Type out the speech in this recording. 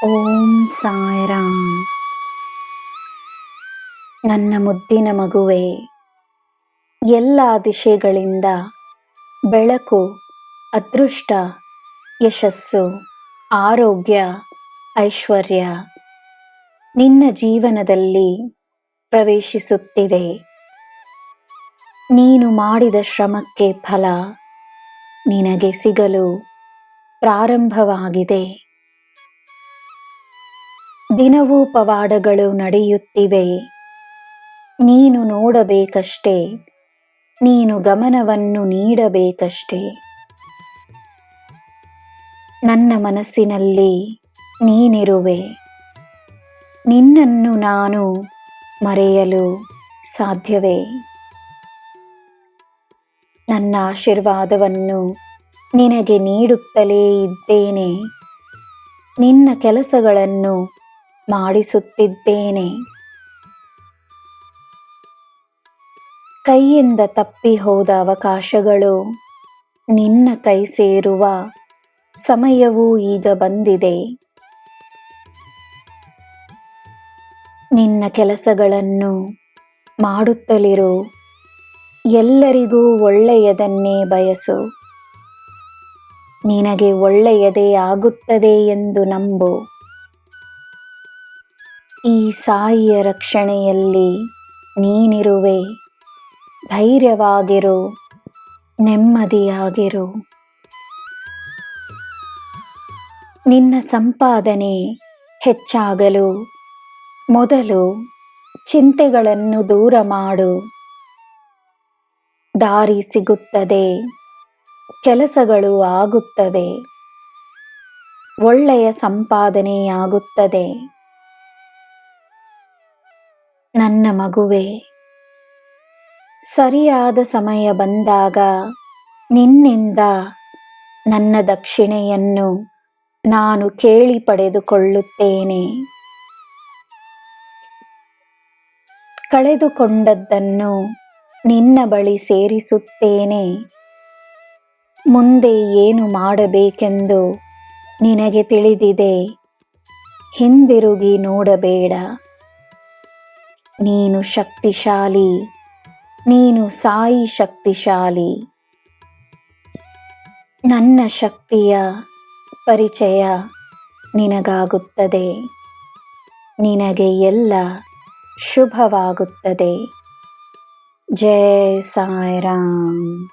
ಓಂ ಸಾಯಿರಾಮ್. ನನ್ನ ಮುದ್ದಿನ ಮಗುವೆ, ಎಲ್ಲ ದಿಶೆಗಳಿಂದ ಬೆಳಕು, ಅದೃಷ್ಟ, ಯಶಸ್ಸು, ಆರೋಗ್ಯ, ಐಶ್ವರ್ಯ ನಿನ್ನ ಜೀವನದಲ್ಲಿ ಪ್ರವೇಶಿಸುತ್ತಿವೆ. ನೀನು ಮಾಡಿದ ಶ್ರಮಕ್ಕೆ ಫಲ ನಿನಗೆ ಸಿಗಲು ಪ್ರಾರಂಭವಾಗಿದೆ. ದಿನವೂ ಪವಾಡಗಳು ನಡೆಯುತ್ತಿವೆ. ನೀನು ನೋಡಬೇಕಷ್ಟೇ, ನೀನು ಗಮನವನ್ನು ನೀಡಬೇಕಷ್ಟೇ. ನನ್ನ ಮನಸ್ಸಿನಲ್ಲಿ ನೀನಿರುವೆ. ನಿನ್ನನ್ನು ನಾನು ಮರೆಯಲು ಸಾಧ್ಯವೇ? ನನ್ನ ಆಶೀರ್ವಾದವನ್ನು ನಿನಗೆ ನೀಡುತ್ತಲೇ ಇದ್ದೇನೆ. ನಿನ್ನ ಕೆಲಸಗಳನ್ನು ಮಾಡಿಸುತ್ತಿದ್ದೇನೆ. ಕೈಯಿಂದ ತಪ್ಪಿ ಹೋದ ಅವಕಾಶಗಳು ನಿನ್ನ ಕೈ ಸೇರುವ ಸಮಯವೂ ಈಗ ಬಂದಿದೆ. ನಿನ್ನ ಕೆಲಸಗಳನ್ನು ಮಾಡುತ್ತಲಿರು. ಎಲ್ಲರಿಗೂ ಒಳ್ಳೆಯದನ್ನೇ ಬಯಸು. ನಿನಗೆ ಒಳ್ಳೆಯದೇ ಆಗುತ್ತದೆ ಎಂದು ನಂಬು. ಈ ಸಾಯಿಯ ರಕ್ಷಣೆಯಲ್ಲಿ ನೀನಿರುವೆ. ಧೈರ್ಯವಾಗಿರು, ನೆಮ್ಮದಿಯಾಗಿರು. ನಿನ್ನ ಸಂಪಾದನೆ ಹೆಚ್ಚಾಗಲು ಮೊದಲು ಚಿಂತೆಗಳನ್ನು ದೂರ ಮಾಡು. ದಾರಿ ಸಿಗುತ್ತದೆ, ಕೆಲಸಗಳು ಆಗುತ್ತವೆ, ಒಳ್ಳೆಯ ಸಂಪಾದನೆಯಾಗುತ್ತದೆ. ನನ್ನ ಮಗುವೆ, ಸರಿಯಾದ ಸಮಯ ಬಂದಾಗ ನಿನ್ನಿಂದ ನನ್ನ ದಕ್ಷಿಣೆಯನ್ನು ನಾನು ಕೇಳಿ ಪಡೆದುಕೊಳ್ಳುತ್ತೇನೆ. ಕಳೆದುಕೊಂಡದ್ದನ್ನು ನಿನ್ನ ಬಳಿ ಸೇರಿಸುತ್ತೇನೆ. ಮುಂದೆ ಏನು ಮಾಡಬೇಕೆಂದು ನಿನಗೆ ತಿಳಿದಿದೆ. ಹಿಂದಿರುಗಿ ನೋಡಬೇಡ. ನೀನು ಶಕ್ತಿಶಾಲಿ. ನೀನು ಸಾಯಿ ಶಕ್ತಿಶಾಲಿ. ನನ್ನ ಶಕ್ತಿಯ ಪರಿಚಯ ನಿನಗಾಗುತ್ತದೆ. ನಿನಗೆ ಎಲ್ಲ ಶುಭವಾಗುತ್ತದೆ. ಜೈ ಸಾಯಿರಾಮ್.